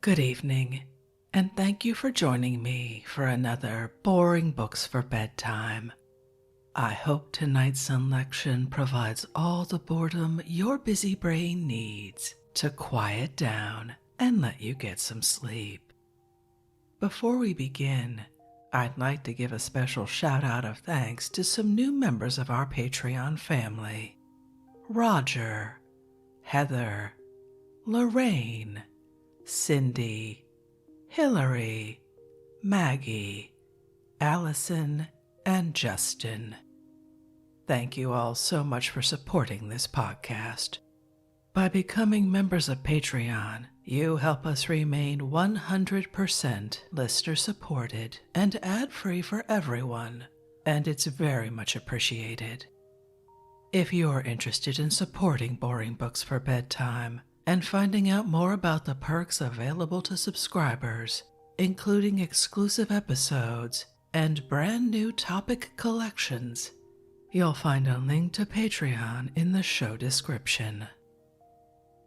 Good evening, and thank you for joining me for another Boring Books for Bedtime. I hope tonight's selection provides all the boredom your busy brain needs to quiet down and let you get some sleep. Before we begin, I'd like to give a special shout out of thanks to some new members of our Patreon family: Roger, Heather, Lorraine, Cindy, Hillary, Maggie, Allison, and Justin. Thank you all so much for supporting this podcast. By becoming members of Patreon, you help us remain 100% listener supported and ad-free for everyone, and it's very much appreciated. If you're interested in supporting Boring Books for Bedtime and finding out more about the perks available to subscribers, including exclusive episodes and brand new topic collections, you'll find a link to Patreon in the show description.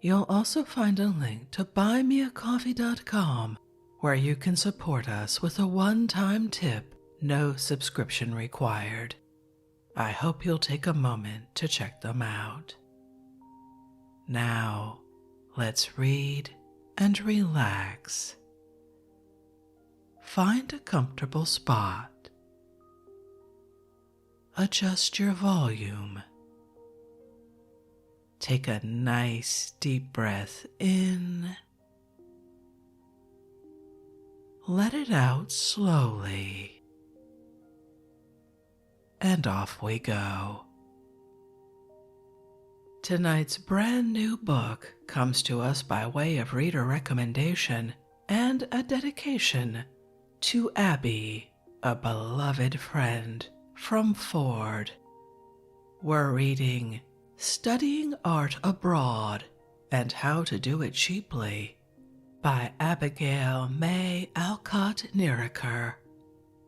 You'll also find a link to buymeacoffee.com, where you can support us with a one-time tip, no subscription required. I hope you'll take a moment to check them out. Now, let's read and relax. Find a comfortable spot. Adjust your volume. Take a nice deep breath in. Let it out slowly. And off we go. Tonight's brand new book comes to us by way of reader recommendation and a dedication to Abby, a beloved friend from Ford. We're reading Studying Art Abroad and How to Do It Cheaply by Abigail May Alcott Nieriker,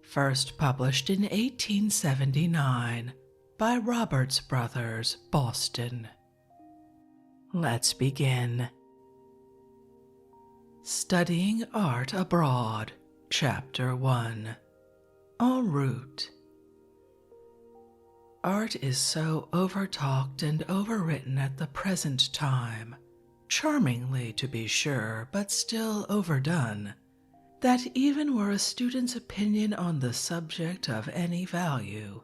first published in 1879 by Roberts Brothers, Boston. Let's begin. Studying Art Abroad, Chapter 1. En route. Art is so overtalked and overwritten at the present time, charmingly to be sure, but still overdone, that even were a student's opinion on the subject of any value,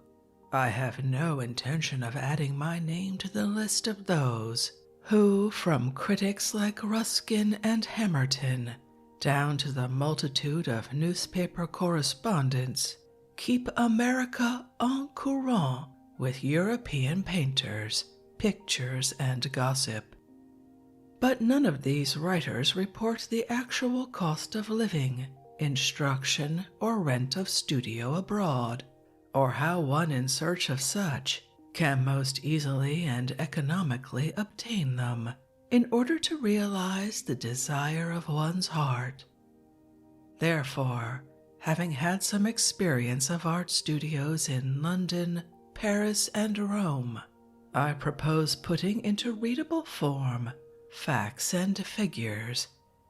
I have no intention of adding my name to the list of those who, from critics like Ruskin and Hamerton, down to the multitude of newspaper correspondents, keep America en courant with European painters, pictures, and gossip. But none of these writers report the actual cost of living, instruction, or rent of studio abroad, or how one in search of such can most easily and economically obtain them in order to realize the desire of one's heart. Therefore, having had some experience of art studios in London, Paris, and Rome, I propose putting into readable form facts and figures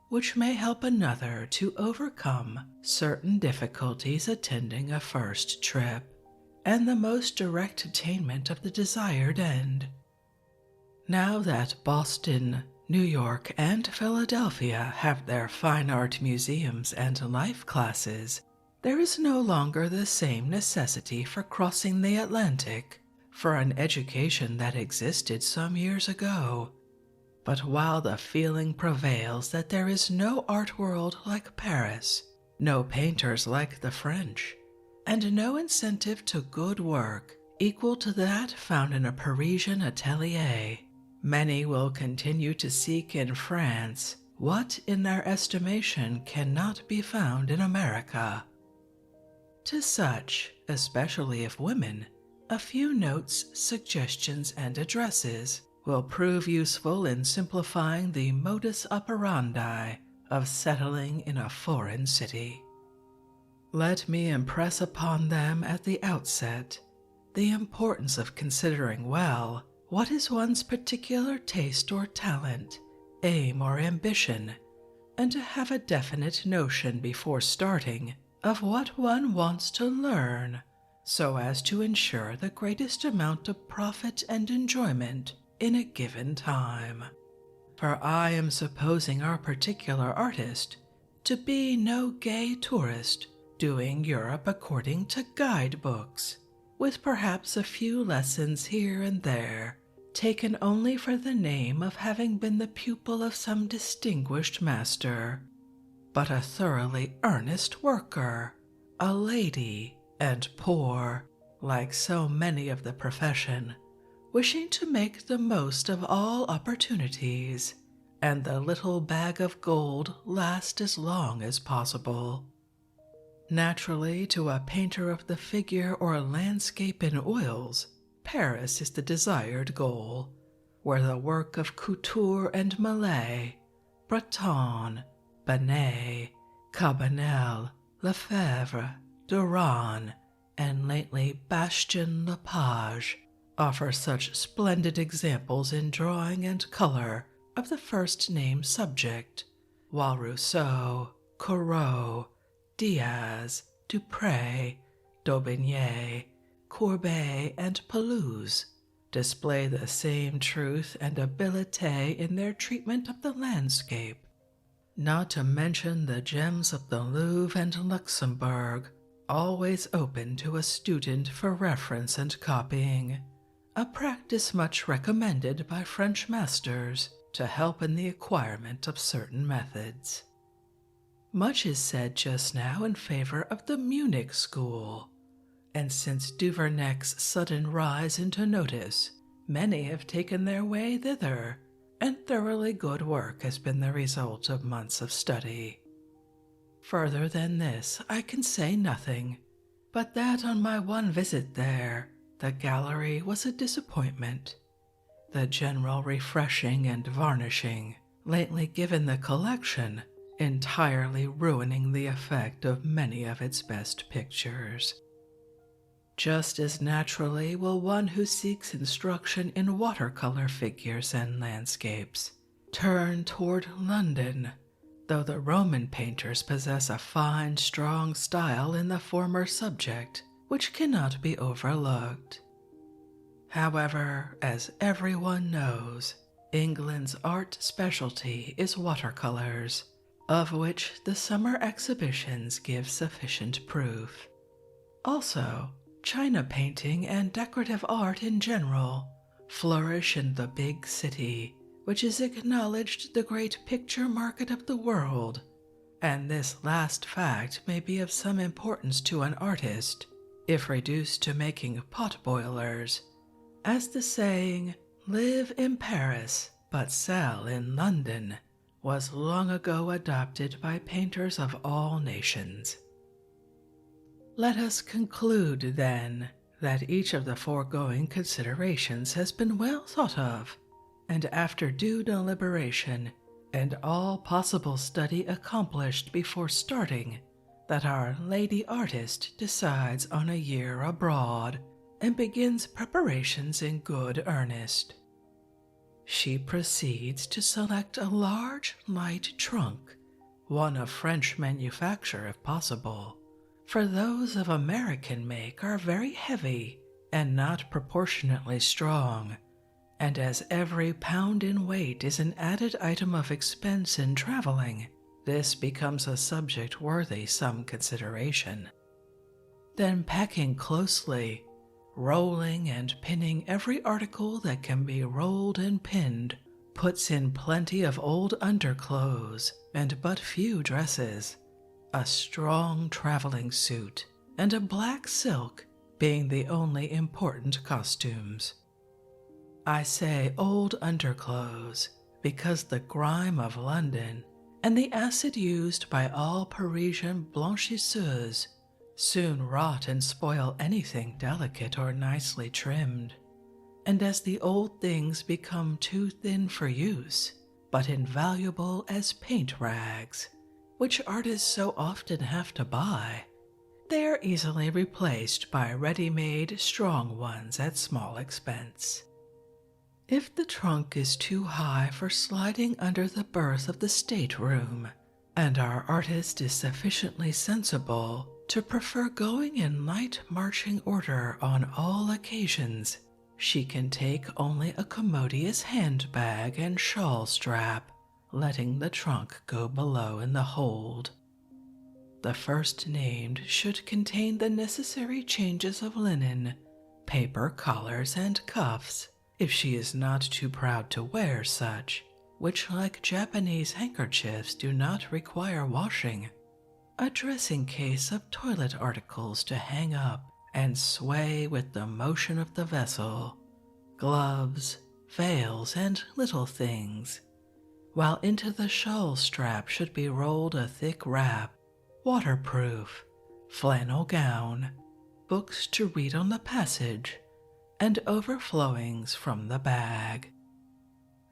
which may help another to overcome certain difficulties attending a first trip and the most direct attainment of the desired end. Now that Boston, New York, and Philadelphia have their fine art museums and life classes, there is no longer the same necessity for crossing the Atlantic for an education that existed some years ago. But while the feeling prevails that there is no art world like Paris, no painters like the French, and no incentive to good work equal to that found in a Parisian atelier, many will continue to seek in France what in their estimation cannot be found in America. To such, especially if women, a few notes, suggestions, and addresses will prove useful in simplifying the modus operandi of settling in a foreign city. Let me impress upon them at the outset the importance of considering well what is one's particular taste or talent, aim or ambition, and to have a definite notion before starting of what one wants to learn, so as to ensure the greatest amount of profit and enjoyment in a given time. For I am supposing our particular artist to be no gay tourist doing Europe according to guidebooks, with perhaps a few lessons here and there, taken only for the name of having been the pupil of some distinguished master, but a thoroughly earnest worker, a lady, and poor, like so many of the profession, wishing to make the most of all opportunities, and the little bag of gold last as long as possible. Naturally, to a painter of the figure or landscape in oils, Paris is the desired goal, where the work of Couture and Mallet, Breton, Benet, Cabanel, Lefebvre, Duran, and lately Bastien Lepage offer such splendid examples in drawing and color of the first-named subject, while Rousseau, Corot, Diaz, Dupré, Daubigny, Courbet, and Pelouse display the same truth and ability in their treatment of the landscape, not to mention the gems of the Louvre and Luxembourg, always open to a student for reference and copying, a practice much recommended by French masters to help in the acquirement of certain methods. Much is said just now in favor of the Munich school, and since Duvernec's sudden rise into notice, many have taken their way thither, and thoroughly good work has been the result of months of study. Further than this I can say nothing, but that on my one visit there, the gallery was a disappointment. The general refreshing and varnishing lately given the collection entirely ruining the effect of many of its best pictures. Just as naturally will one who seeks instruction in watercolor figures and landscapes turn toward London, though the Roman painters possess a fine, strong style in the former subject which cannot be overlooked. However, as everyone knows, England's art specialty is watercolors, of which the summer exhibitions give sufficient proof. Also, China painting and decorative art in general flourish in the big city, which is acknowledged the great picture market of the world, and this last fact may be of some importance to an artist, if reduced to making pot boilers, as the saying, "Live in Paris, but sell in London," was long ago adopted by painters of all nations. Let us conclude, then, that each of the foregoing considerations has been well thought of, and after due deliberation and all possible study accomplished before starting, that our lady artist decides on a year abroad and begins preparations in good earnest. She proceeds to select a large, light trunk, one of French manufacture if possible, for those of American make are very heavy and not proportionately strong, and as every pound in weight is an added item of expense in traveling, this becomes a subject worthy some consideration. Then packing closely, rolling and pinning every article that can be rolled and pinned, puts in plenty of old underclothes and but few dresses, a strong traveling suit, and a black silk being the only important costumes. I say old underclothes because the grime of London and the acid used by all Parisian blanchisseuses soon rot and spoil anything delicate or nicely trimmed, and as the old things become too thin for use, but invaluable as paint rags, which artists so often have to buy, they are easily replaced by ready-made strong ones at small expense. If the trunk is too high for sliding under the berth of the stateroom, and our artist is sufficiently sensible to prefer going in light marching order on all occasions, she can take only a commodious handbag and shawl strap, letting the trunk go below in the hold. The first named should contain the necessary changes of linen, paper collars, and cuffs, if she is not too proud to wear such, which, like Japanese handkerchiefs, do not require washing, a dressing case of toilet articles to hang up and sway with the motion of the vessel, gloves, veils, and little things, while into the shawl strap should be rolled a thick wrap, waterproof, flannel gown, books to read on the passage, and overflowings from the bag.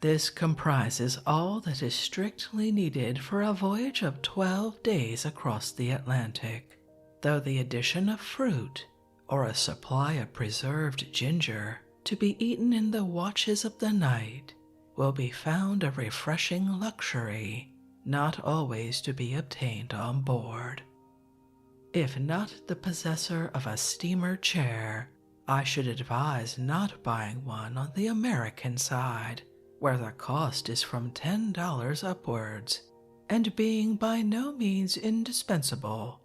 This comprises all that is strictly needed for a voyage of 12 days across the Atlantic, though the addition of fruit or a supply of preserved ginger to be eaten in the watches of the night will be found a refreshing luxury not always to be obtained on board. If not the possessor of a steamer chair, I should advise not buying one on the American side, where the cost is from $10 upwards, and being by no means indispensable,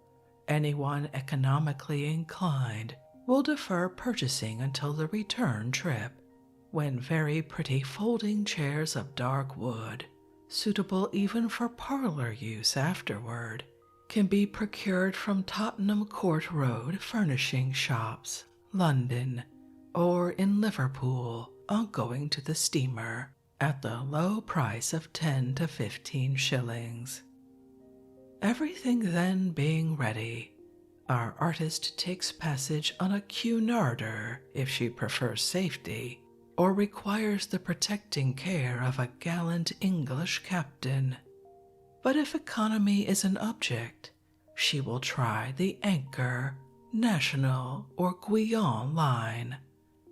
anyone economically inclined will defer purchasing until the return trip, when very pretty folding chairs of dark wood, suitable even for parlor use afterward, can be procured from Tottenham Court Road furnishing shops, London, or in Liverpool on going to the steamer, at the low price of 10 to 15 shillings. Everything then being ready, our artist takes passage on a Cunarder if she prefers safety, or requires the protecting care of a gallant English captain. But if economy is an object, she will try the Anchor, National, or Guion line,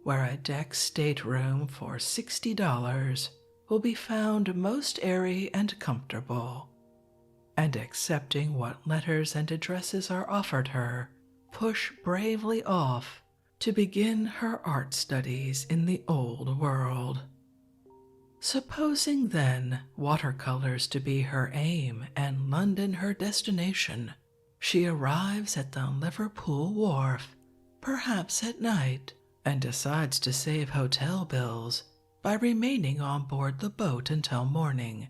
where a deck stateroom for $60 will be found most airy and comfortable, and accepting what letters and addresses are offered her, push bravely off to begin her art studies in the old world. Supposing, then, watercolors to be her aim and London her destination, she arrives at the Liverpool wharf, perhaps at night, and decides to save hotel bills by remaining on board the boat until morning.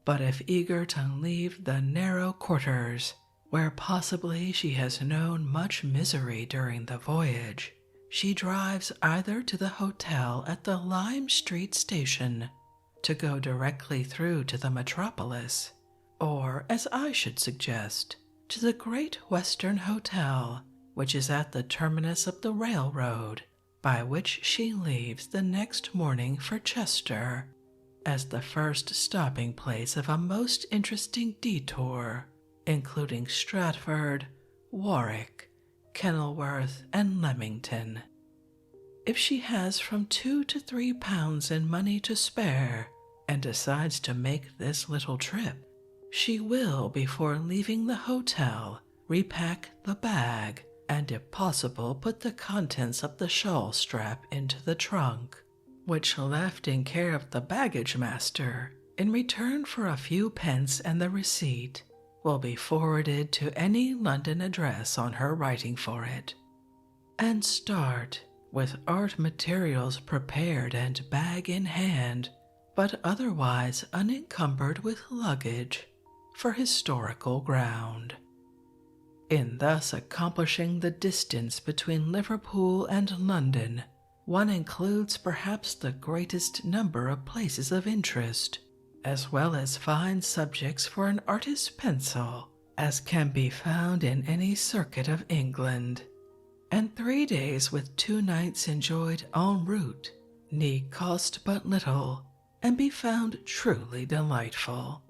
But if eager to leave the narrow quarters, where possibly she has known much misery during the voyage, she drives either to the hotel at the Lime Street station to go directly through to the metropolis, or, as I should suggest, to the Great Western Hotel, which is at the terminus of the railroad, by which she leaves the next morning for Chester, as the first stopping place of a most interesting detour, including Stratford, Warwick, Kenilworth, and Leamington. If she has from £2 to £3 in money to spare and decides to make this little trip, she will, before leaving the hotel, repack the bag and, if possible, put the contents of the shawl strap into the trunk, which, left in care of the baggage master, in return for a few pence and the receipt, will be forwarded to any London address on her writing for it, and start, with art materials prepared and bag in hand, but otherwise unencumbered with luggage, for historical ground. In thus accomplishing the distance between Liverpool and London, one includes perhaps the greatest number of places of interest, as well as fine subjects for an artist's pencil, as can be found in any circuit of England, and 3 days with 2 nights enjoyed en route need cost but little and be found truly delightful.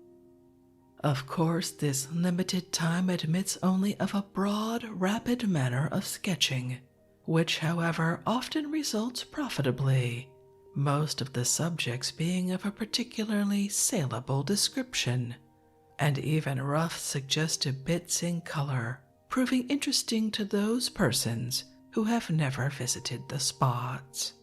Of course, this limited time admits only of a broad, rapid manner of sketching, which, however, often results profitably, most of the subjects being of a particularly saleable description, and even rough suggestive bits in color, proving interesting to those persons who have never visited the spots.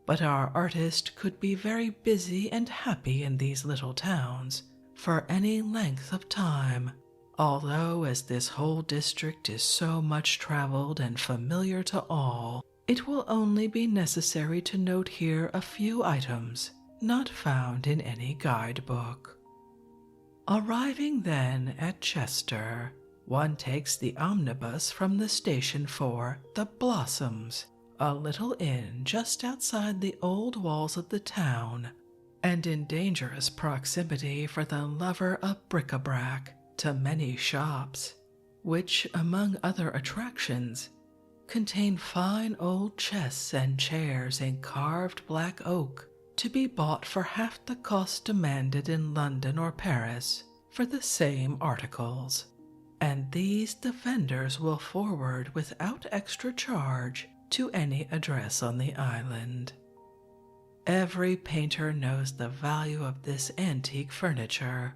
But our artist could be very busy and happy in these little towns for any length of time, although as this whole district is so much traveled and familiar to all, it will only be necessary to note here a few items not found in any guidebook. Arriving then at Chester, one takes the omnibus from the station for the Blossoms, a little inn just outside the old walls of the town, and in dangerous proximity for the lover of bric-a-brac to many shops, which, among other attractions, contain fine old chests and chairs in carved black oak to be bought for half the cost demanded in London or Paris for the same articles, and these the vendors will forward without extra charge to any address on the island. Every painter knows the value of this antique furniture,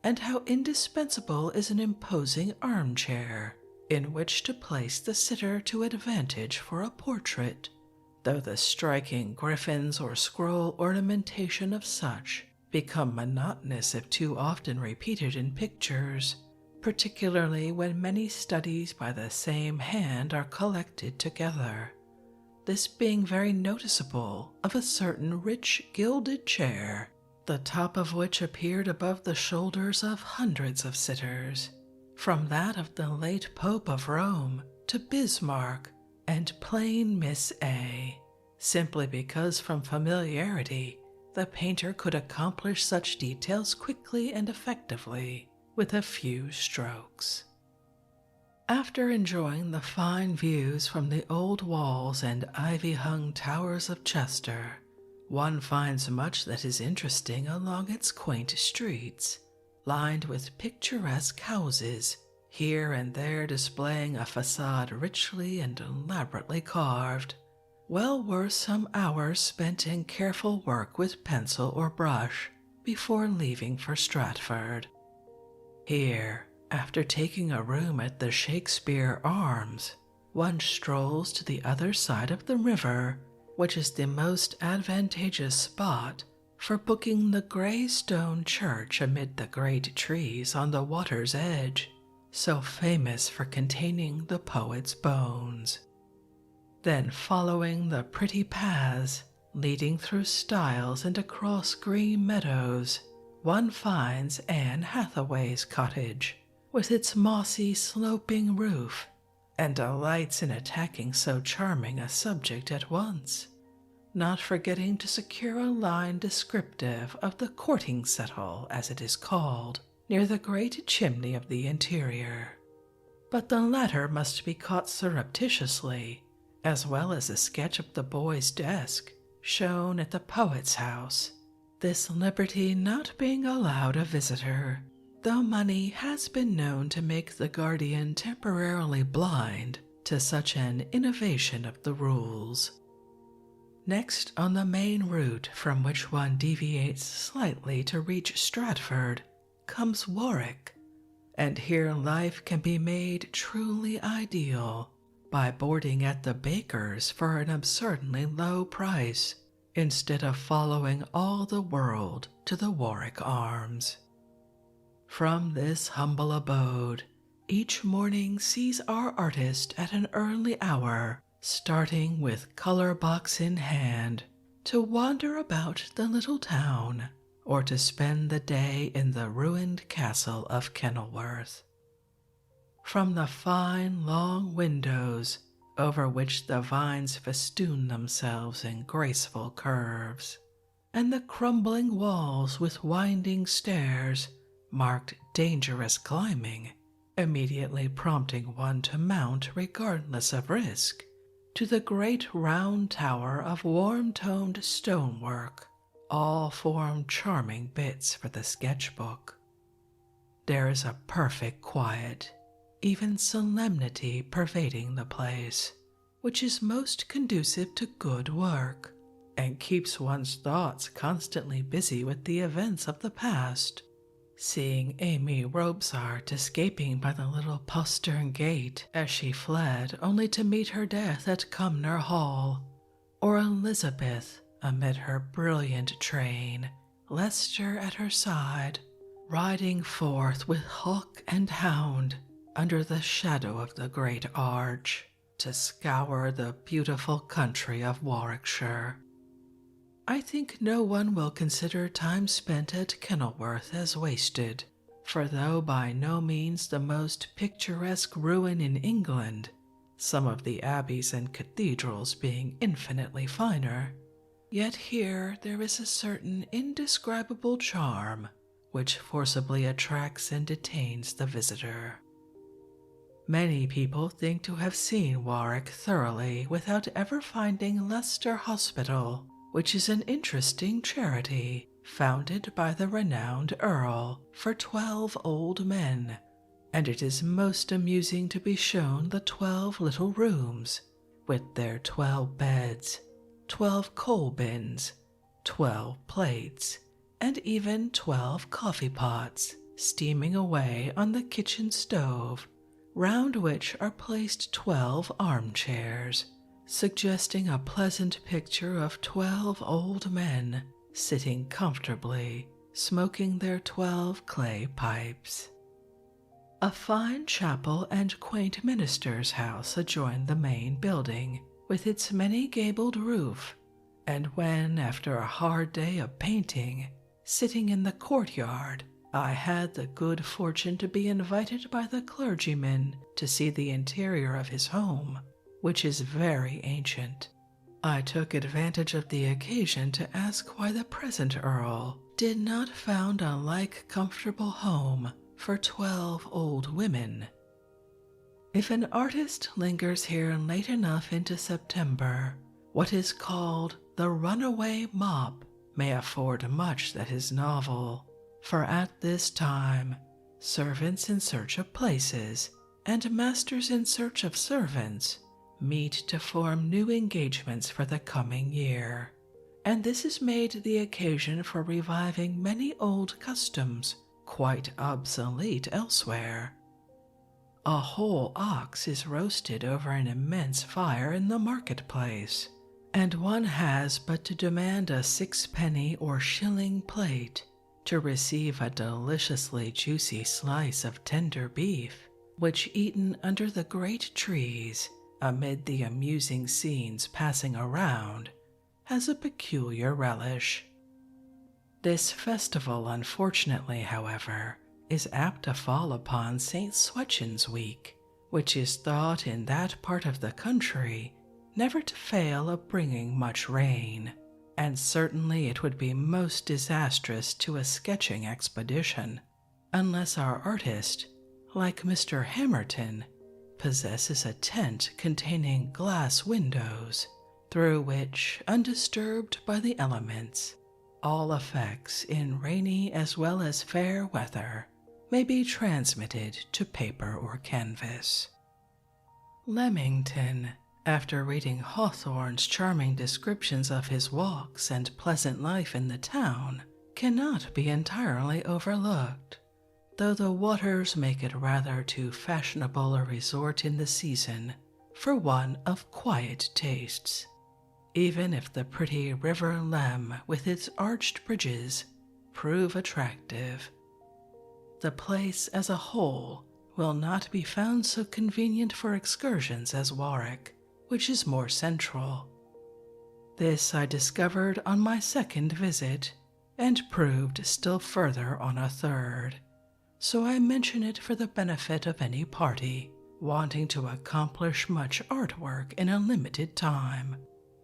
and how indispensable is an imposing armchair in which to place the sitter to advantage for a portrait, though the striking griffins or scroll ornamentation of such become monotonous if too often repeated in pictures, particularly when many studies by the same hand are collected together, this being very noticeable of a certain rich gilded chair, the top of which appeared above the shoulders of hundreds of sitters, from that of the late Pope of Rome to Bismarck and plain Miss A, simply because from familiarity the painter could accomplish such details quickly and effectively with a few strokes. After enjoying the fine views from the old walls and ivy-hung towers of Chester, one finds much that is interesting along its quaint streets, lined with picturesque houses, here and there displaying a facade richly and elaborately carved, well worth some hours spent in careful work with pencil or brush before leaving for Stratford. Here, after taking a room at the Shakespeare Arms, one strolls to the other side of the river, which is the most advantageous spot for booking the grey stone church amid the great trees on the water's edge, so famous for containing the poet's bones. Then following the pretty paths leading through stiles and across green meadows, one finds Anne Hathaway's cottage, with its mossy sloping roof, and delights in attacking so charming a subject at once, not forgetting to secure a line descriptive of the courting settle, as it is called, near the great chimney of the interior. But the latter must be caught surreptitiously, as well as a sketch of the boy's desk, shown at the poet's house, this liberty not being allowed a visitor, though money has been known to make the guardian temporarily blind to such an innovation of the rules. Next, on the main route from which one deviates slightly to reach Stratford, comes Warwick, and here life can be made truly ideal by boarding at the baker's for an absurdly low price, instead of following all the world to the Warwick Arms. From this humble abode, each morning sees our artist at an early hour, starting with color box in hand, to wander about the little town, or to spend the day in the ruined castle of Kenilworth. From the fine long windows, over which the vines festoon themselves in graceful curves, and the crumbling walls with winding stairs, marked dangerous climbing, immediately prompting one to mount regardless of risk, to the great round tower of warm-toned stonework, all form charming bits for the sketchbook. There is a perfect quiet, even solemnity pervading the place, which is most conducive to good work, and keeps one's thoughts constantly busy with the events of the past, seeing Amy Robsart escaping by the little postern gate as she fled only to meet her death at Cumnor Hall, or Elizabeth amid her brilliant train, Leicester at her side, riding forth with hawk and hound under the shadow of the great arch to scour the beautiful country of Warwickshire. I think no one will consider time spent at Kenilworth as wasted, for though by no means the most picturesque ruin in England, some of the abbeys and cathedrals being infinitely finer, yet here there is a certain indescribable charm which forcibly attracts and detains the visitor. Many people think to have seen Warwick thoroughly without ever finding Leicester Hospital, which is an interesting charity founded by the renowned Earl for 12 old men, and it is most amusing to be shown the 12 little rooms, with their 12 beds, 12 coal bins, 12 plates, and even 12 coffee pots steaming away on the kitchen stove, round which are placed 12 armchairs, suggesting a pleasant picture of 12 old men sitting comfortably, smoking their 12 clay pipes. A fine chapel and quaint minister's house adjoin the main building, with its many-gabled roof, and when, after a hard day of painting, sitting in the courtyard, I had the good fortune to be invited by the clergyman to see the interior of his home, which is very ancient, I took advantage of the occasion to ask why the present Earl did not found a like comfortable home for 12 old women. If an artist lingers here late enough into September, what is called the runaway mop may afford much that is novel, for at this time servants in search of places and masters in search of servants meet to form new engagements for the coming year, and this is made the occasion for reviving many old customs quite obsolete elsewhere. A whole ox is roasted over an immense fire in the marketplace, and one has but to demand a 6-penny or shilling plate to receive a deliciously juicy slice of tender beef, which, eaten under the great trees amid the amusing scenes passing around, has a peculiar relish. This festival, unfortunately, however, is apt to fall upon St. Swethin's week, which is thought in that part of the country never to fail of bringing much rain, and certainly it would be most disastrous to a sketching expedition, unless our artist, like Mr. Hamerton, possesses a tent containing glass windows, through which, undisturbed by the elements, all effects in rainy as well as fair weather may be transmitted to paper or canvas. Leamington, after reading Hawthorne's charming descriptions of his walks and pleasant life in the town, cannot be entirely overlooked, though the waters make it rather too fashionable a resort in the season for one of quiet tastes, even if the pretty River Lem with its arched bridges prove attractive. The place as a whole will not be found so convenient for excursions as Warwick, which is more central. This I discovered on my second visit, and proved still further on a third, so I mention it for the benefit of any party wanting to accomplish much artwork in a limited time,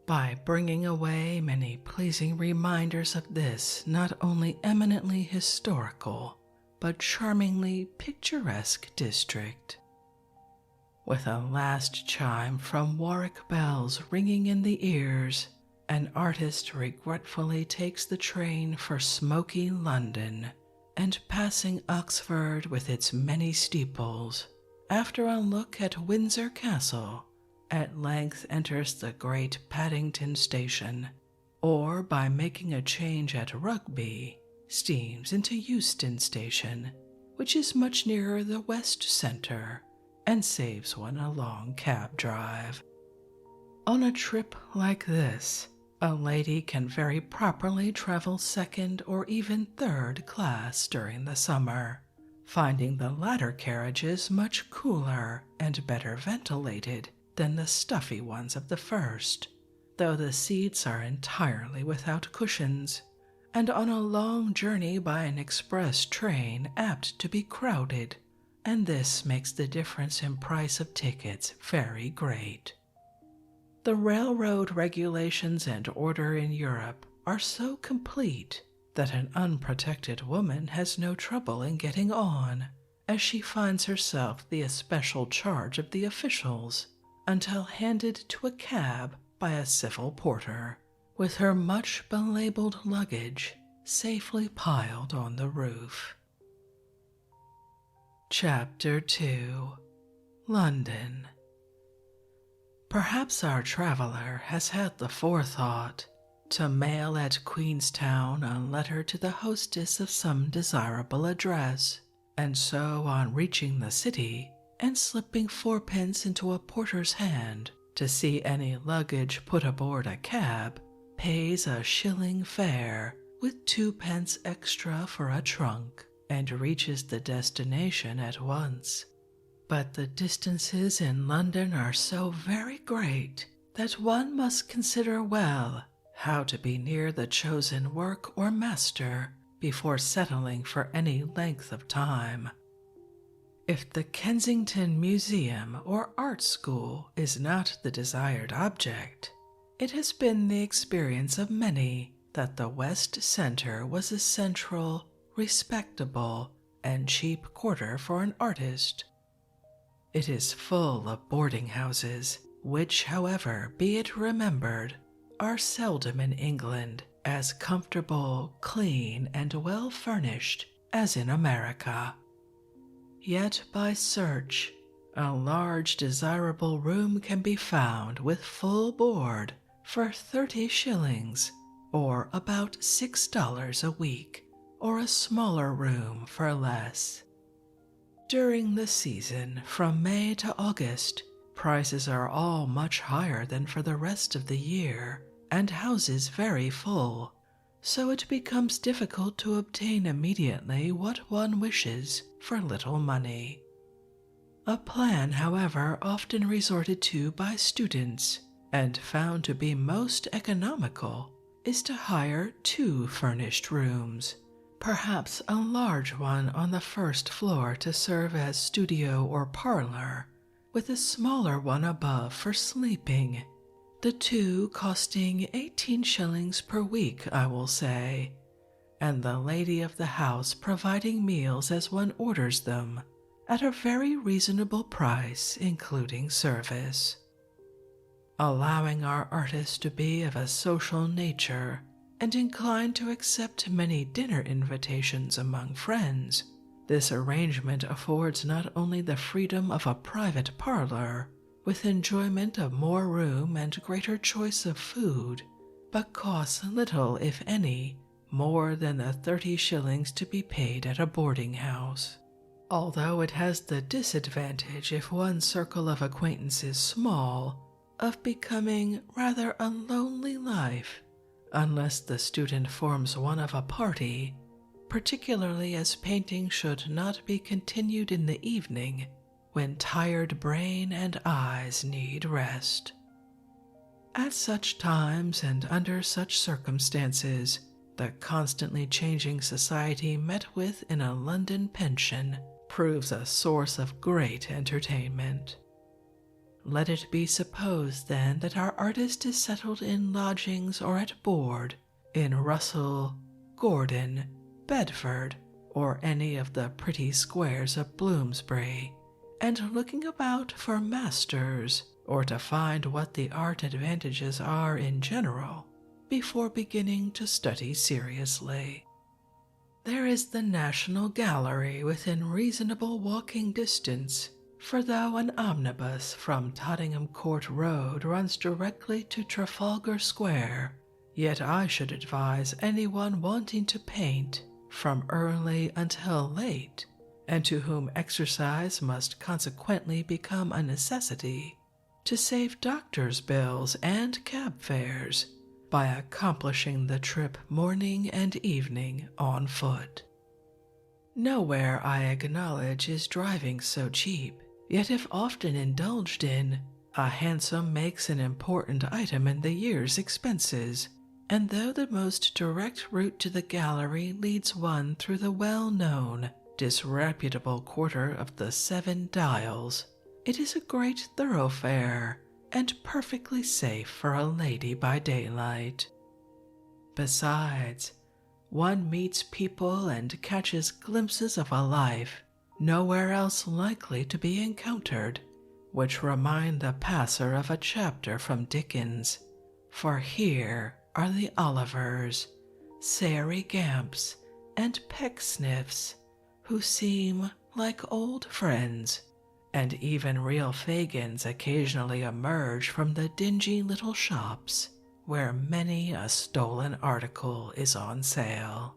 by bringing away many pleasing reminders of this not only eminently historical, but charmingly picturesque district. With a last chime from Warwick bells ringing in the ears, an artist regretfully takes the train for smoky London, and passing Oxford with its many steeples, after a look at Windsor Castle, at length enters the great Paddington station, or by making a change at Rugby, steams into Euston Station, which is much nearer the West Centre and saves one a long cab drive. On a trip like this, a lady can very properly travel second or even third class during the summer, finding the latter carriages much cooler and better ventilated than the stuffy ones of the first, though the seats are entirely without cushions, and on a long journey by an express train apt to be crowded, and this makes the difference in price of tickets very great. The railroad regulations and order in Europe are so complete that an unprotected woman has no trouble in getting on, as she finds herself the especial charge of the officials, until handed to a cab by a civil porter, with her much belabeled luggage safely piled on the roof. Chapter 2. London. Perhaps our traveler has had the forethought to mail at Queenstown a letter to the hostess of some desirable address, and so on reaching the city and slipping fourpence into a porter's hand to see any luggage put aboard a cab, pays a shilling fare with 2 pence extra for a trunk, and reaches the destination at once. But the distances in London are so very great that one must consider well how to be near the chosen work or master before settling for any length of time. If the Kensington Museum or Art School is not the desired object, it has been the experience of many that the West Centre was a central, respectable, and cheap quarter for an artist. It is full of boarding houses, which, however, be it remembered, are seldom in England as comfortable, clean, and well furnished as in America. Yet by search, a large desirable room can be found with full board for 30 shillings, or about $6 a week, or a smaller room for less. During the season, from May to August, prices are all much higher than for the rest of the year, and houses very full, so it becomes difficult to obtain immediately what one wishes for little money. A plan, however, often resorted to by students, and found to be most economical, is to hire 2 furnished rooms, perhaps a large one on the first floor to serve as studio or parlor, with a smaller one above for sleeping, the 2 costing 18 shillings per week, I will say, and the lady of the house providing meals as one orders them, at a very reasonable price, including service. Allowing our artist to be of a social nature, and inclined to accept many dinner invitations among friends, this arrangement affords not only the freedom of a private parlor, with enjoyment of more room and greater choice of food, but costs little, if any, more than the 30 shillings to be paid at a boarding house, although it has the disadvantage, if one's circle of acquaintance is small, of becoming rather a lonely life, unless the student forms one of a party, particularly as painting should not be continued in the evening, when tired brain and eyes need rest. At such times and under such circumstances, the constantly changing society met with in a London pension proves a source of great entertainment. Let it be supposed, then, that our artist is settled in lodgings or at board in Russell, Gordon, Bedford, or any of the pretty squares of Bloomsbury, and looking about for masters, or to find what the art advantages are in general, before beginning to study seriously. There is the National Gallery within reasonable walking distance, for though an omnibus from Tottenham Court Road runs directly to Trafalgar Square, yet I should advise anyone wanting to paint from early until late, and to whom exercise must consequently become a necessity to save doctor's bills and cab fares by accomplishing the trip morning and evening on foot. Nowhere, I acknowledge, is driving so cheap, yet if often indulged in, a hansom makes an important item in the year's expenses, and though the most direct route to the gallery leads one through the well-known, disreputable quarter of the Seven Dials, it is a great thoroughfare and perfectly safe for a lady by daylight. Besides, one meets people and catches glimpses of a life nowhere else likely to be encountered, which remind the passer of a chapter from Dickens, for here are the Olivers, Sary Gamps, and Pecksniffs, who seem like old friends, and even real Fagins occasionally emerge from the dingy little shops where many a stolen article is on sale.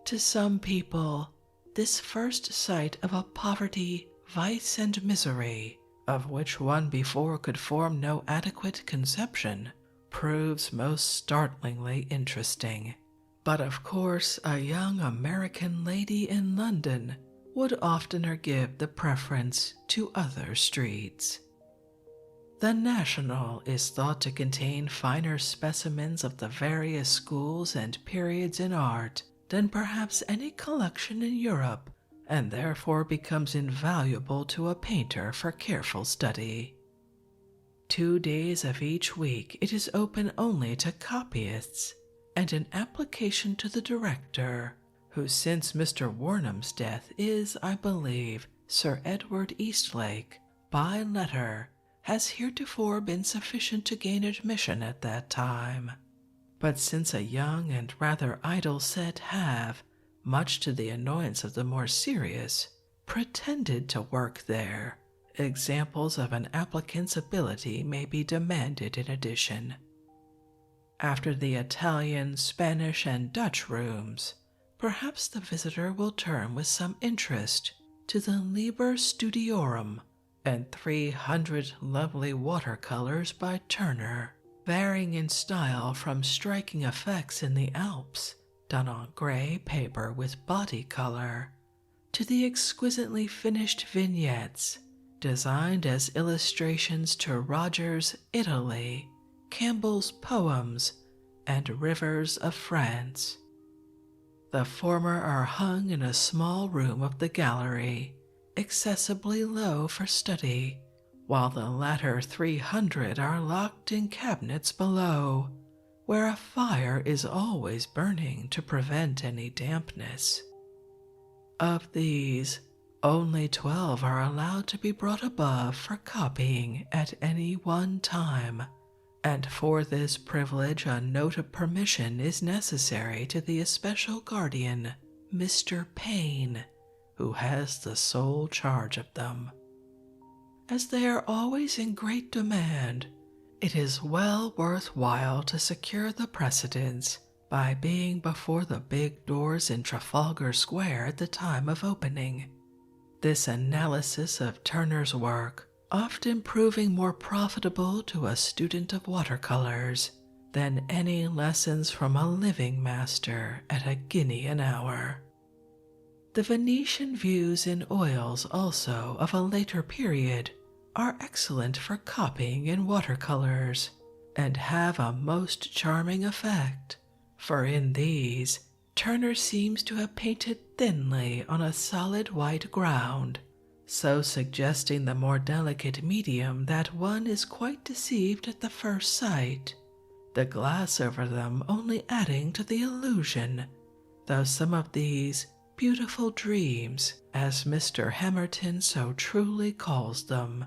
To some people, this first sight of a poverty, vice, and misery, of which one before could form no adequate conception, proves most startlingly interesting. But of course, a young American lady in London would oftener give the preference to other streets. The National is thought to contain finer specimens of the various schools and periods in art than perhaps any collection in Europe, and therefore becomes invaluable to a painter for careful study. 2 days of each week it is open only to copyists, and an application to the director, who since Mr. Warnham's death is, I believe, Sir Edward Eastlake, by letter, has heretofore been sufficient to gain admission at that time. But since a young and rather idle set have, much to the annoyance of the more serious, pretended to work there, examples of an applicant's ability may be demanded in addition. After the Italian, Spanish, and Dutch rooms, perhaps the visitor will turn with some interest to the Liber Studiorum and 300 lovely watercolors by Turner, varying in style from striking effects in the Alps, done on gray paper with body color, to the exquisitely finished vignettes, designed as illustrations to Roger's Italy, Campbell's Poems, and Rivers of France. The former are hung in a small room of the gallery, accessibly low for study, while the latter 300 are locked in cabinets below, where a fire is always burning to prevent any dampness. Of these, only 12 are allowed to be brought above for copying at any one time, and for this privilege a note of permission is necessary to the especial guardian, Mr. Payne, who has the sole charge of them. As they are always in great demand, it is well worth while to secure the precedence by being before the big doors in Trafalgar Square at the time of opening. This analysis of Turner's work often proving more profitable to a student of watercolors than any lessons from a living master at a guinea an hour. The Venetian views in oils also of a later period are excellent for copying in watercolors, and have a most charming effect, for in these Turner seems to have painted thinly on a solid white ground, so suggesting the more delicate medium that one is quite deceived at the first sight, the glass over them only adding to the illusion, though some of these beautiful dreams, as Mr. Hamerton so truly calls them,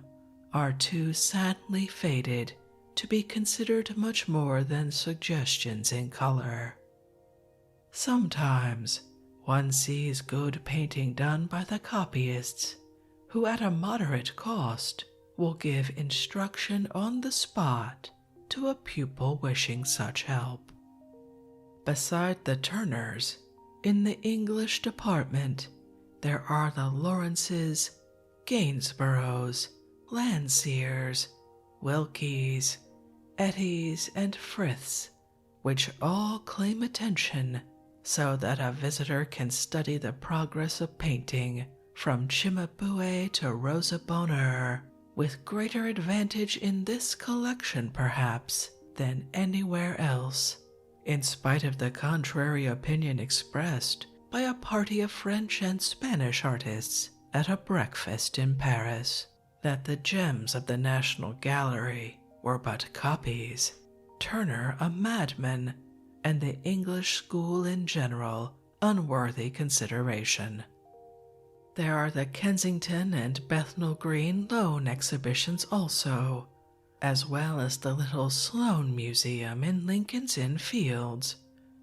are too sadly faded to be considered much more than suggestions in color. Sometimes one sees good painting done by the copyists, who at a moderate cost will give instruction on the spot to a pupil wishing such help. Beside the Turners, In the English department, there are the Lawrences, Gainsboroughs, Landseers, Wilkies, Ettys, and Friths, which all claim attention so that a visitor can study the progress of painting from Cimabue to Rosa Bonheur with greater advantage in this collection, perhaps, than anywhere else, in spite of the contrary opinion expressed by a party of French and Spanish artists at a breakfast in Paris, that the gems of the National Gallery were but copies, Turner a madman, and the English school in general unworthy consideration. There are the Kensington and Bethnal Green Loan exhibitions also, as well as the little Sloane Museum in Lincoln's Inn Fields,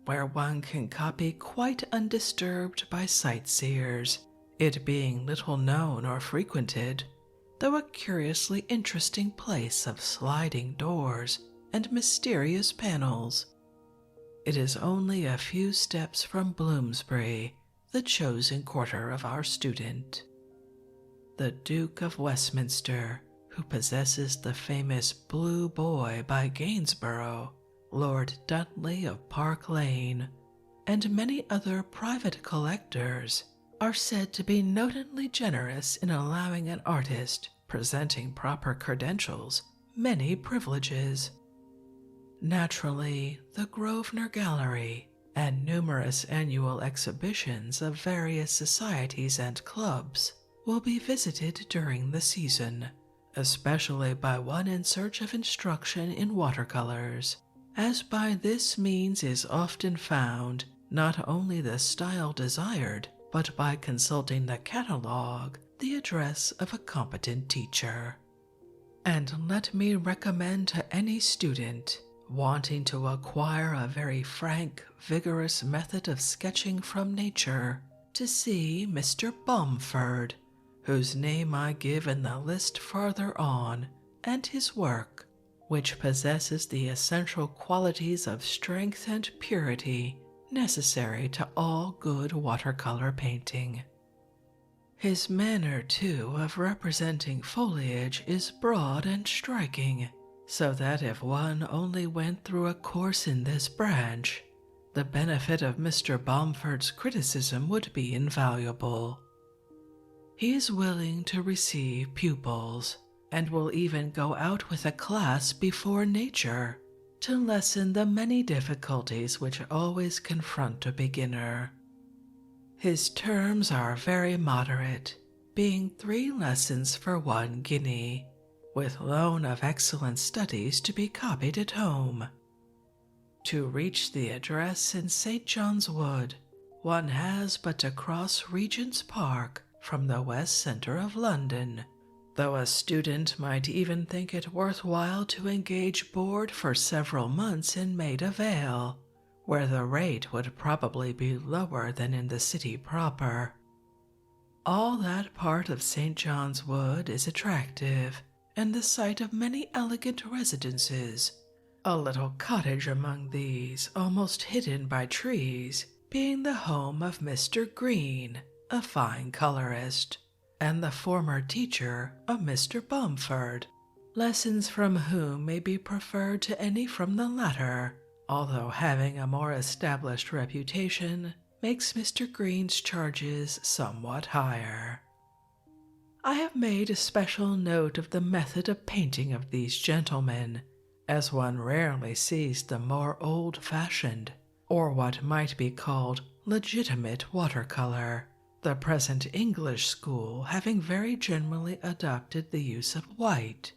where one can copy quite undisturbed by sightseers, it being little known or frequented, though a curiously interesting place of sliding doors and mysterious panels. It is only a few steps from Bloomsbury, the chosen quarter of our student. The Duke of Westminster, who possesses the famous Blue Boy by Gainsborough, Lord Dudley of Park Lane, and many other private collectors, are said to be notedly generous in allowing an artist presenting proper credentials many privileges. Naturally, the Grosvenor Gallery and numerous annual exhibitions of various societies and clubs will be visited during the season, especially by one in search of instruction in watercolors, as by this means is often found not only the style desired, but by consulting the catalogue, the address of a competent teacher. And let me recommend to any student wanting to acquire a very frank, vigorous method of sketching from nature to see Mr. Bomford, whose name I give in the list farther on, and his work, which possesses the essential qualities of strength and purity necessary to all good watercolor painting. His manner, too, of representing foliage is broad and striking, so that if one only went through a course in this branch, the benefit of Mr. Bomford's criticism would be invaluable. He is willing to receive pupils, and will even go out with a class before nature to lessen the many difficulties which always confront a beginner. His terms are very moderate, being 3 lessons for 1 guinea, with loan of excellent studies to be copied at home. To reach the address in St. John's Wood, one has but to cross Regent's Park from the west centre of London, though a student might even think it worthwhile to engage board for several months in Maida Vale, where the rate would probably be lower than in the city proper. All that part of St. John's Wood is attractive, and the site of many elegant residences, a little cottage among these, almost hidden by trees, being the home of Mr. Green, a fine colorist, and the former teacher of Mr. Bomford, lessons from whom may be preferred to any from the latter, although having a more established reputation makes Mr. Green's charges somewhat higher. I have made a special note of the method of painting of these gentlemen, as one rarely sees the more old-fashioned, or what might be called legitimate watercolor, the present English school having very generally adopted the use of white,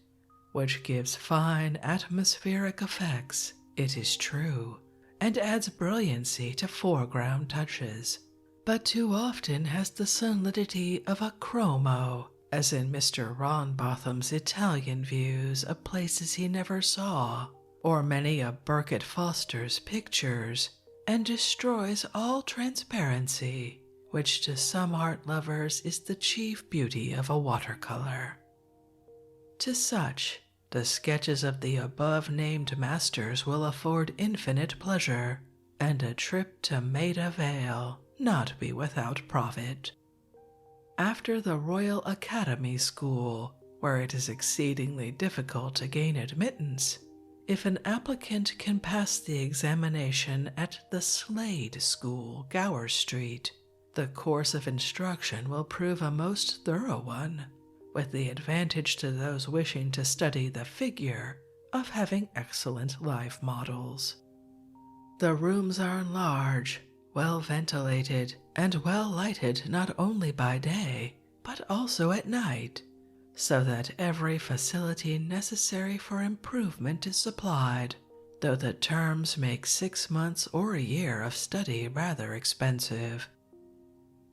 which gives fine atmospheric effects, it is true, and adds brilliancy to foreground touches, but too often has the solidity of a chromo, as in Mr. Ronbotham's Italian views of places he never saw, or many of Burkitt Foster's pictures, and destroys all transparency, which to some art lovers is the chief beauty of a watercolor. To such, the sketches of the above-named masters will afford infinite pleasure, and a trip to Maida Vale not be without profit. After the Royal Academy School, where it is exceedingly difficult to gain admittance, if an applicant can pass the examination at the Slade School, Gower Street, the course of instruction will prove a most thorough one, with the advantage to those wishing to study the figure of having excellent life models. The rooms are large, well ventilated, and well lighted not only by day, but also at night, so that every facility necessary for improvement is supplied, though the terms make 6 months or a year of study rather expensive.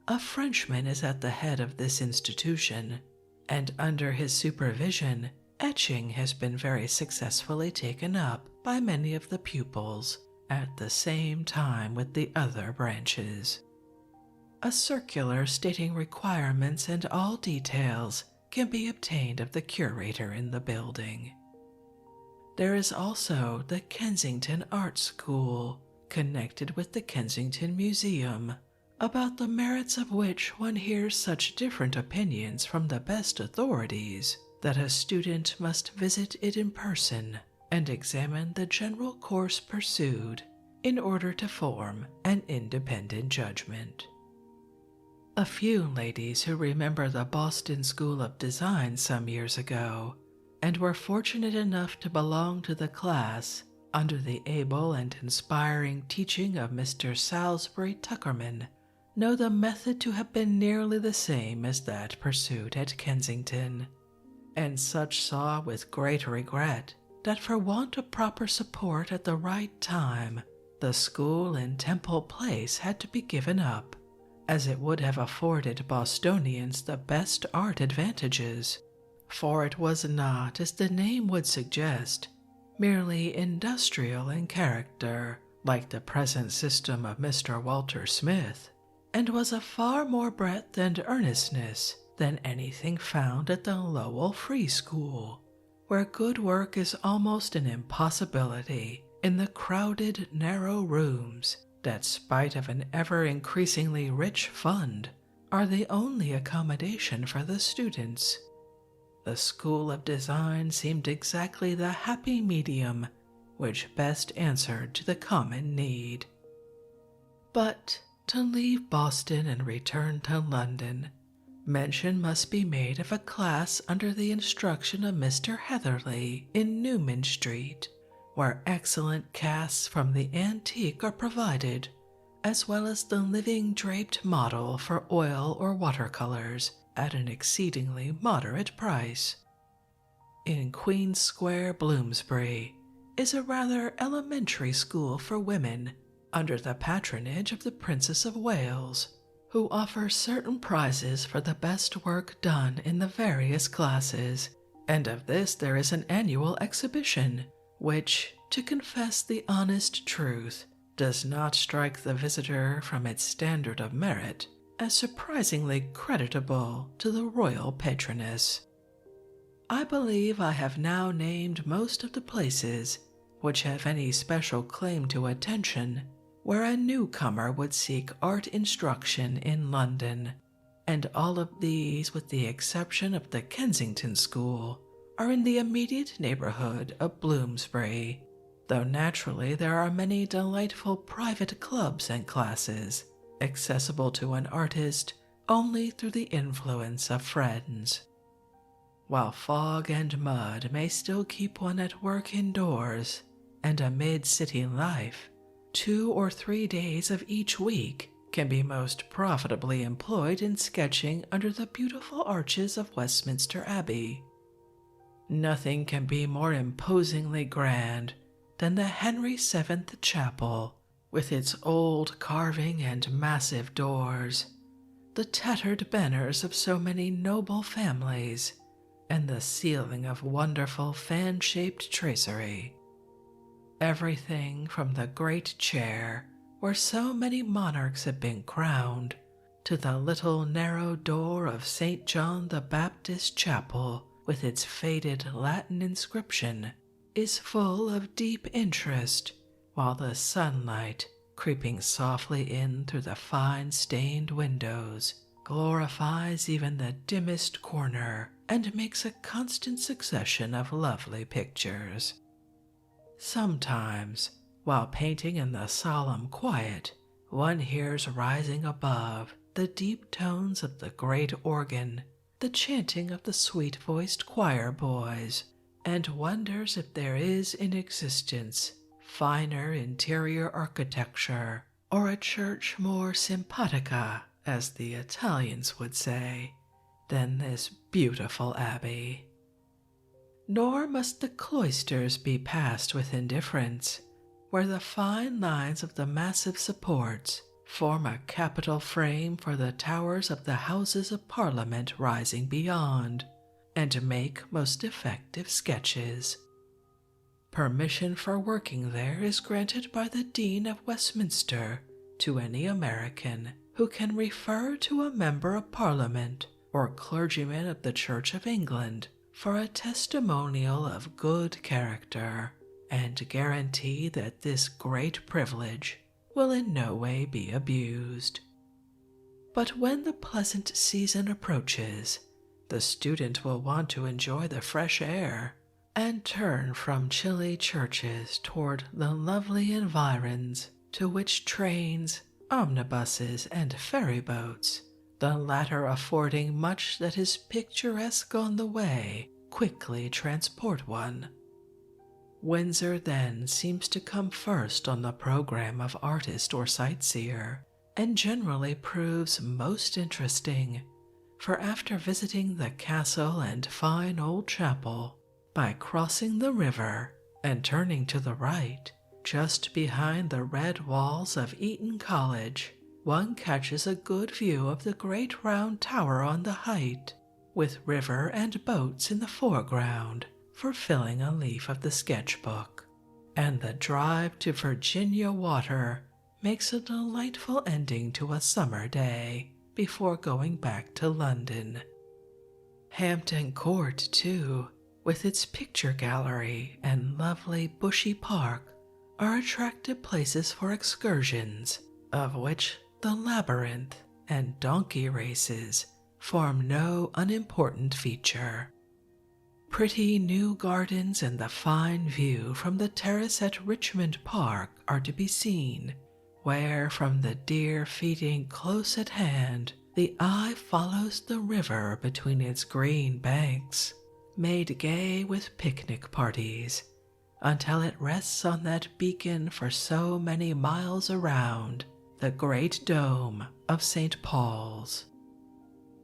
A Frenchman is at the head of this institution, and under his supervision, etching has been very successfully taken up by many of the pupils at the same time with the other branches. A circular stating requirements and all details can be obtained of the curator in the building. There is also the Kensington Art School, connected with the Kensington Museum, about the merits of which one hears such different opinions from the best authorities that a student must visit it in person and examine the general course pursued in order to form an independent judgment. A few ladies who remember the Boston School of Design some years ago and were fortunate enough to belong to the class under the able and inspiring teaching of Mr. Salisbury Tuckerman know the method to have been nearly the same as that pursued at Kensington, and such saw with great regret that for want of proper support at the right time, the school in Temple Place had to be given up, as it would have afforded Bostonians the best art advantages, for it was not, as the name would suggest, merely industrial in character, like the present system of Mr. Walter Smith, and was of far more breadth and earnestness than anything found at the Lowell Free School, where good work is almost an impossibility in the crowded, narrow rooms that, spite of an ever-increasingly rich fund, are the only accommodation for the students. The School of Design seemed exactly the happy medium which best answered to the common need. But to leave Boston and return to London, mention must be made of a class under the instruction of Mr. Heatherley in Newman Street, where excellent casts from the antique are provided, as well as the living draped model for oil or watercolors at an exceedingly moderate price. In Queen Square, Bloomsbury, is a rather elementary school for women under the patronage of the Princess of Wales, who offers certain prizes for the best work done in the various classes, and of this there is an annual exhibition, which, to confess the honest truth, does not strike the visitor from its standard of merit as surprisingly creditable to the royal patroness. I believe I have now named most of the places which have any special claim to attention where a newcomer would seek art instruction in London, and all of these, with the exception of the Kensington School, are in the immediate neighborhood of Bloomsbury, though naturally there are many delightful private clubs and classes, accessible to an artist only through the influence of friends. While fog and mud may still keep one at work indoors, and amid city life, 2 or 3 days of each week can be most profitably employed in sketching under the beautiful arches of Westminster Abbey. Nothing can be more imposingly grand than the Henry VII Chapel, with its old carving and massive doors, the tattered banners of so many noble families, and the ceiling of wonderful fan-shaped tracery. Everything from the great chair where so many monarchs have been crowned, to the little narrow door of St. John the Baptist Chapel with its faded Latin inscription, is full of deep interest, while the sunlight creeping softly in through the fine stained windows, glorifies even the dimmest corner and makes a constant succession of lovely pictures. Sometimes, while painting in the solemn quiet, one hears rising above the deep tones of the great organ, the chanting of the sweet-voiced choir boys, and wonders if there is in existence finer interior architecture, or a church more simpatica, as the Italians would say, than this beautiful abbey. Nor must the cloisters be passed with indifference, where the fine lines of the massive supports form a capital frame for the towers of the Houses of Parliament rising beyond, and make most effective sketches. Permission for working there is granted by the Dean of Westminster to any American who can refer to a member of Parliament or clergyman of the Church of England for a testimonial of good character, and guarantee that this great privilege will in no way be abused. But when the pleasant season approaches, the student will want to enjoy the fresh air and turn from chilly churches toward the lovely environs to which trains, omnibuses, and ferry boats, the latter affording much that is picturesque on the way, quickly transport one. Windsor then seems to come first on the program of artist or sightseer, and generally proves most interesting, for after visiting the castle and fine old chapel, by crossing the river and turning to the right, just behind the red walls of Eton College, one catches a good view of the great round tower on the height, with river and boats in the foreground for filling a leaf of the sketchbook, and the drive to Virginia Water makes a delightful ending to a summer day before going back to London. Hampton Court, too, with its picture gallery and lovely bushy park, are attractive places for excursions, of which the labyrinth and donkey races form no unimportant feature. Pretty new gardens and the fine view from the terrace at Richmond Park are to be seen, where from the deer feeding close at hand the eye follows the river between its green banks, made gay with picnic parties, until it rests on that beacon for so many miles around, the great dome of St. Paul's.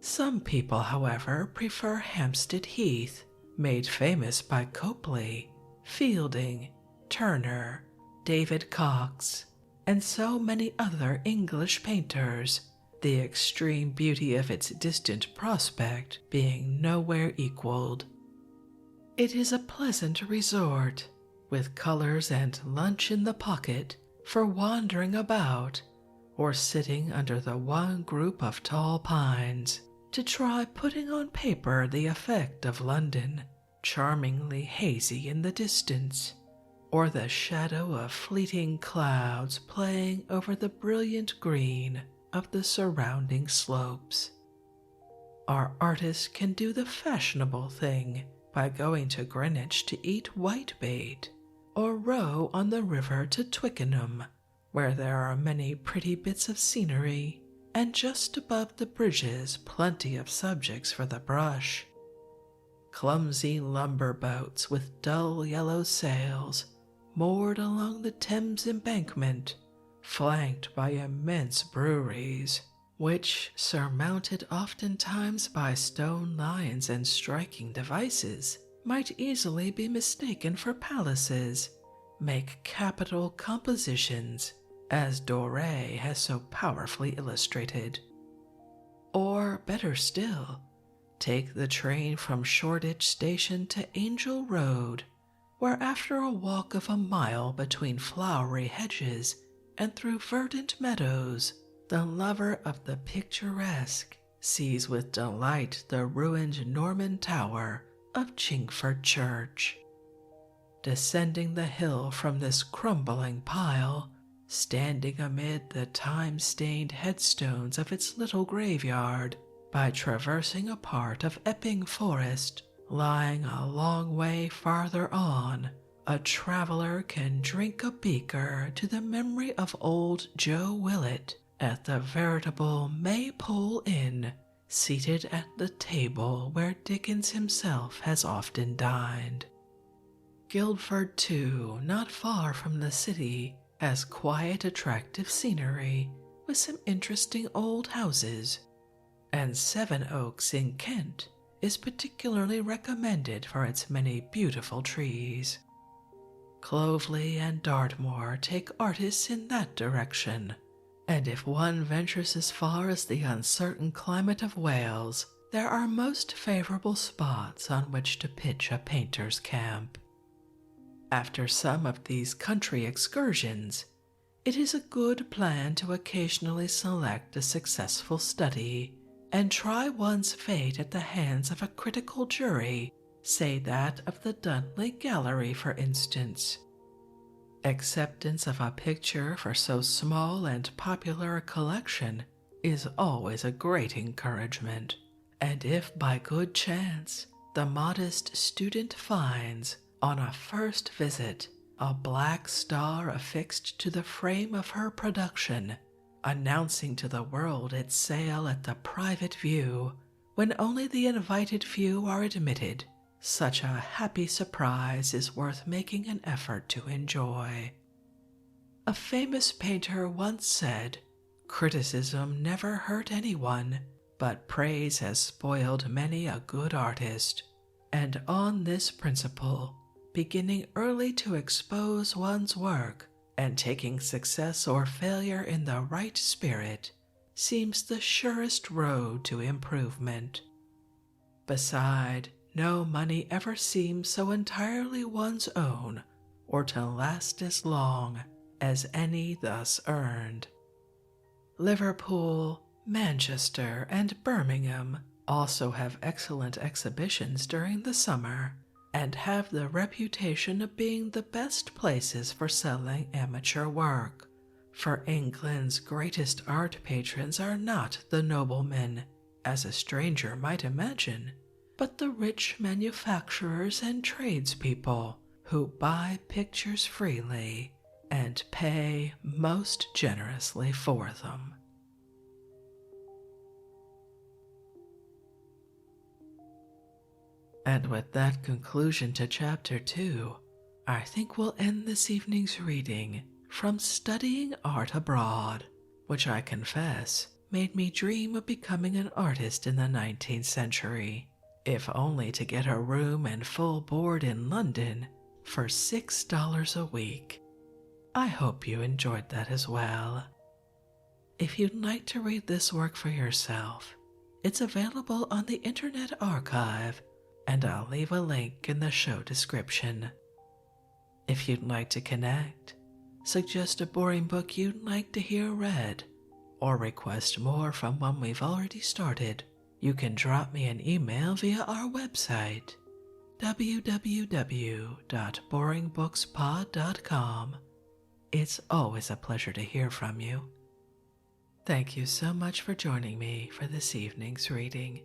Some people, however, prefer Hampstead Heath, made famous by Copley, Fielding, Turner, David Cox, and so many other English painters, the extreme beauty of its distant prospect being nowhere equaled. It is a pleasant resort, with colors and lunch in the pocket for wandering about, or sitting under the one group of tall pines to try putting on paper the effect of London, charmingly hazy in the distance, or the shadow of fleeting clouds playing over the brilliant green of the surrounding slopes. Our artist can do the fashionable thing by going to Greenwich to eat whitebait, or row on the river to Twickenham, where there are many pretty bits of scenery, and just above the bridges plenty of subjects for the brush. Clumsy lumber boats with dull yellow sails moored along the Thames embankment, flanked by immense breweries, which, surmounted oftentimes by stone lions and striking devices, might easily be mistaken for palaces, make capital compositions, as Doré has so powerfully illustrated. Or, better still, take the train from Shoreditch Station to Angel Road, where after a walk of a mile between flowery hedges and through verdant meadows, the lover of the picturesque sees with delight the ruined Norman tower of Chingford Church. Descending the hill from this crumbling pile, standing amid the time-stained headstones of its little graveyard. By traversing a part of Epping Forest lying a long way farther on, a traveler can drink a beaker to the memory of old Joe Willett at the veritable Maypole Inn, seated at the table where Dickens himself has often dined. Guildford, too, not far from the city, has quiet, attractive scenery with some interesting old houses, and Sevenoaks in Kent is particularly recommended for its many beautiful trees. Clovelly and Dartmoor take artists in that direction, and if one ventures as far as the uncertain climate of Wales, there are most favorable spots on which to pitch a painter's camp. After some of these country excursions, it is a good plan to occasionally select a successful study and try one's fate at the hands of a critical jury, say that of the Dudley Gallery, for instance. Acceptance of a picture for so small and popular a collection is always a great encouragement, and if by good chance the modest student finds, on a first visit, a black star affixed to the frame of her production, announcing to the world its sale at the private view, when only the invited few are admitted, such a happy surprise is worth making an effort to enjoy. A famous painter once said, "Criticism never hurt anyone, but praise has spoiled many a good artist," and on this principle, beginning early to expose one's work and taking success or failure in the right spirit seems the surest road to improvement. Beside, no money ever seems so entirely one's own or to last as long as any thus earned. Liverpool, Manchester, and Birmingham also have excellent exhibitions during the summer, and have the reputation of being the best places for selling amateur work, for England's greatest art patrons are not the noblemen, as a stranger might imagine, but the rich manufacturers and tradespeople who buy pictures freely and pay most generously for them. And with that conclusion to Chapter 2, I think we'll end this evening's reading from Studying Art Abroad, which I confess made me dream of becoming an artist in the 19th century, if only to get a room and full board in London for $6 a week. I hope you enjoyed that as well. If you'd like to read this work for yourself, it's available on the Internet Archive, and I'll leave a link in the show description. If you'd like to connect, suggest a boring book you'd like to hear read, or request more from one we've already started, you can drop me an email via our website, www.boringbookspod.com. It's always a pleasure to hear from you. Thank you so much for joining me for this evening's reading.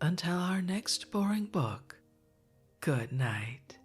Until our next boring book, good night.